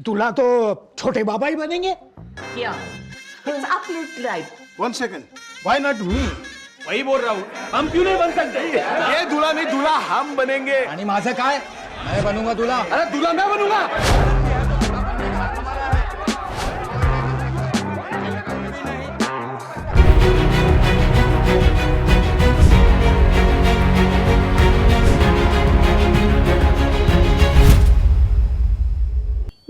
दूल्हा तो छोटे बाबा ही बनेंगे। Yeah, it's absolutely right. 1 second. Why not me? वही बोल रहा हूँ, हम क्यों नहीं बन सकते? ये दूल्हा नहीं, दूल्हा हम बनेंगे। आणि माझं काय? मैं बनूंगा दूल्हा। अरे दूल्हा मैं बनूंगा।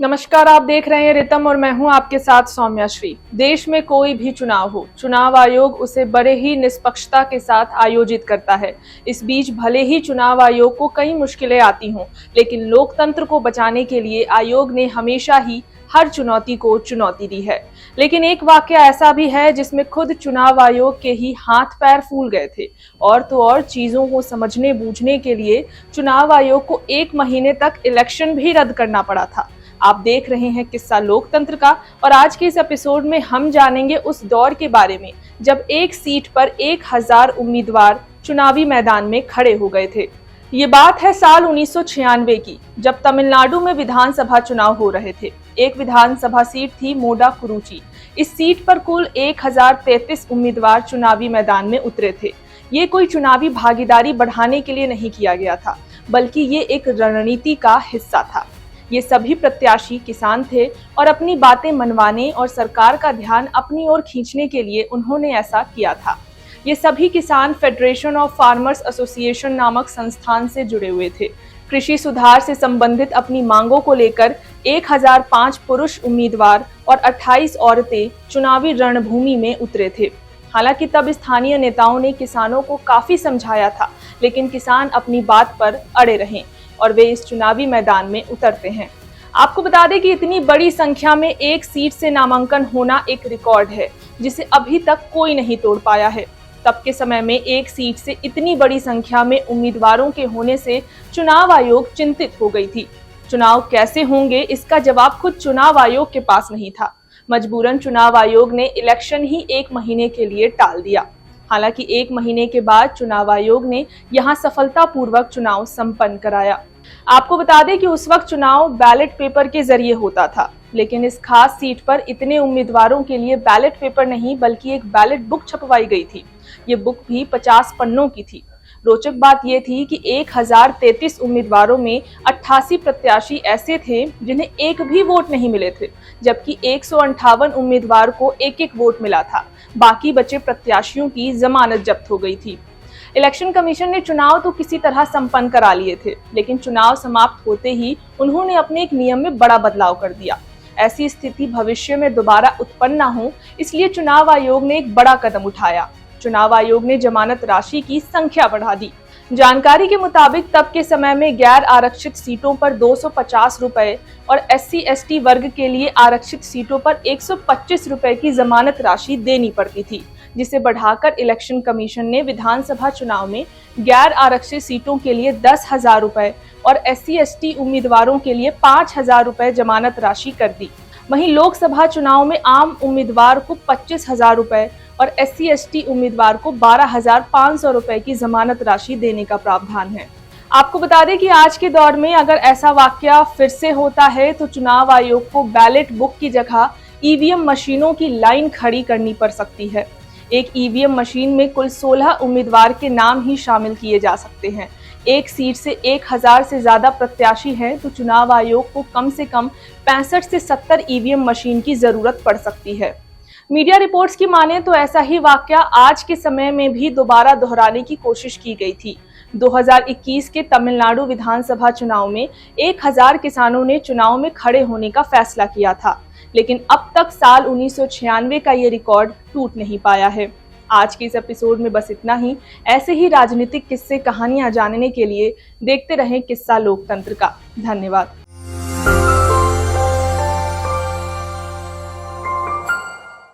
नमस्कार, आप देख रहे हैं रितम और मैं हूं आपके साथ सौम्या श्री। देश में कोई भी चुनाव हो, चुनाव आयोग उसे बड़े ही निष्पक्षता के साथ आयोजित करता है। इस बीच भले ही चुनाव आयोग को कई मुश्किलें आती हों, लेकिन लोकतंत्र को बचाने के लिए आयोग ने हमेशा ही हर चुनौती को चुनौती दी है। लेकिन एक वाकया ऐसा भी है जिसमें खुद चुनाव आयोग के ही हाथ पैर फूल गए थे। और तो और चीजों को समझने बूझने के लिए चुनाव आयोग को 1 महीने तक इलेक्शन भी रद्द करना पड़ा था। आप देख रहे हैं किस्सा लोकतंत्र का, और आज के इस एपिसोड में हम जानेंगे उस दौर के बारे में जब एक सीट पर 1000 उम्मीदवार चुनावी मैदान में खड़े हो गए थे। ये बात है साल 1996 की, जब तमिलनाडु में विधानसभा चुनाव हो रहे थे। एक विधानसभा सीट थी मोडाकुरुची। इस सीट पर कुल 1033 उम्मीदवार चुनावी मैदान में उतरे थे। ये कोई चुनावी भागीदारी बढ़ाने के लिए नहीं किया गया था, बल्कि ये एक रणनीति का हिस्सा था। ये सभी प्रत्याशी किसान थे और अपनी बातें मनवाने और सरकार का ध्यान अपनी ओर खींचने के लिए उन्होंने ऐसा किया था। ये सभी किसान फेडरेशन ऑफ फार्मर्स एसोसिएशन नामक संस्थान से जुड़े हुए थे। कृषि सुधार से संबंधित अपनी मांगों को लेकर 1005 पुरुष उम्मीदवार और 28 औरतें चुनावी रणभूमि में उतरे थे। हालांकि तब स्थानीय नेताओं ने किसानों को काफी समझाया था, लेकिन किसान अपनी बात पर अड़े रहे और वे इस चुनावी मैदान में उतरते हैं। आपको बता दें कि इतनी बड़ी संख्या में एक सीट से नामांकन होना एक रिकॉर्ड है, जिसे अभी तक कोई नहीं तोड़ पाया है। तब के समय में एक सीट से इतनी बड़ी संख्या में उम्मीदवारों के होने से चुनाव आयोग चिंतित हो गई थी। चुनाव कैसे होंगे, इसका जवाब खुद चुनाव आयोग के पास नहीं था। मजबूरन चुनाव आयोग ने इलेक्शन ही 1 महीने के लिए टाल दिया। हालांकि 1 महीने के बाद चुनाव आयोग ने यहां सफलतापूर्वक चुनाव संपन्न कराया। आपको बता दें कि उस वक्त चुनाव बैलेट पेपर के जरिए होता था, लेकिन इस खास सीट पर इतने उम्मीदवारों के लिए बैलेट पेपर नहीं बल्कि एक बैलेट बुक छपवाई गई थी। ये बुक भी 50 पन्नों की थी। रोचक बात यह थी कि 1033 उम्मीदवारों में 88 प्रत्याशी ऐसे थे जिन्हें एक भी वोट नहीं मिले थे, जबकि 158 उम्मीदवार को एक वोट मिला था। बाकी बचे प्रत्याशियों की जमानत जब्त हो गई थी। इलेक्शन कमीशन ने चुनाव तो किसी तरह संपन्न करा लिए थे, लेकिन चुनाव समाप्त होते ही उन्होंने अपने एक नियम में बड़ा बदलाव कर दिया। ऐसी स्थिति भविष्य में दोबारा उत्पन्न न हो, इसलिए चुनाव आयोग ने एक बड़ा कदम उठाया। चुनाव आयोग ने जमानत राशि की संख्या बढ़ा दी। जानकारी के मुताबिक तब के समय में गैर आरक्षित सीटों पर 250 रुपए और SC/ST वर्ग के लिए आरक्षित सीटों पर 125 रुपए की जमानत राशि देनी पड़ती थी, जिसे बढ़ाकर इलेक्शन कमीशन ने विधानसभा चुनाव में गैर आरक्षित सीटों के लिए 10,000 रुपए और SC/ST उम्मीदवारों के लिए 5,000 रुपए जमानत राशि कर दी। वहीं लोकसभा चुनाव में आम उम्मीदवार को 25,000 रुपए और SC/ST उम्मीदवार को 12,500 रुपए की जमानत राशि देने का प्रावधान है। आपको बता दें कि आज के दौर में अगर ऐसा वाकया फिर से होता है तो चुनाव आयोग को बैलेट बुक की जगह EVM मशीनों की लाइन खड़ी करनी पड़ सकती है। एक EVM मशीन में कुल 16 उम्मीदवार के नाम ही शामिल किए जा सकते हैं। एक सीट से 1000 से ज्यादा प्रत्याशी हैं तो चुनाव आयोग को कम से कम 65 से 70 EVM मशीन की जरूरत पड़ सकती है। मीडिया रिपोर्ट्स की माने तो ऐसा ही वाकया आज के समय में भी दोबारा दोहराने की कोशिश की गई थी। 2021 के तमिलनाडु विधानसभा चुनाव में 1000 किसानों ने चुनाव में खड़े होने का फैसला किया था, लेकिन अब तक साल 1996 का ये रिकॉर्ड टूट नहीं पाया है। आज के इस एपिसोड में बस इतना ही। ऐसे ही राजनीतिक किस्से कहानियां जानने के लिए देखते रहें किस्सा लोकतंत्र का। धन्यवाद।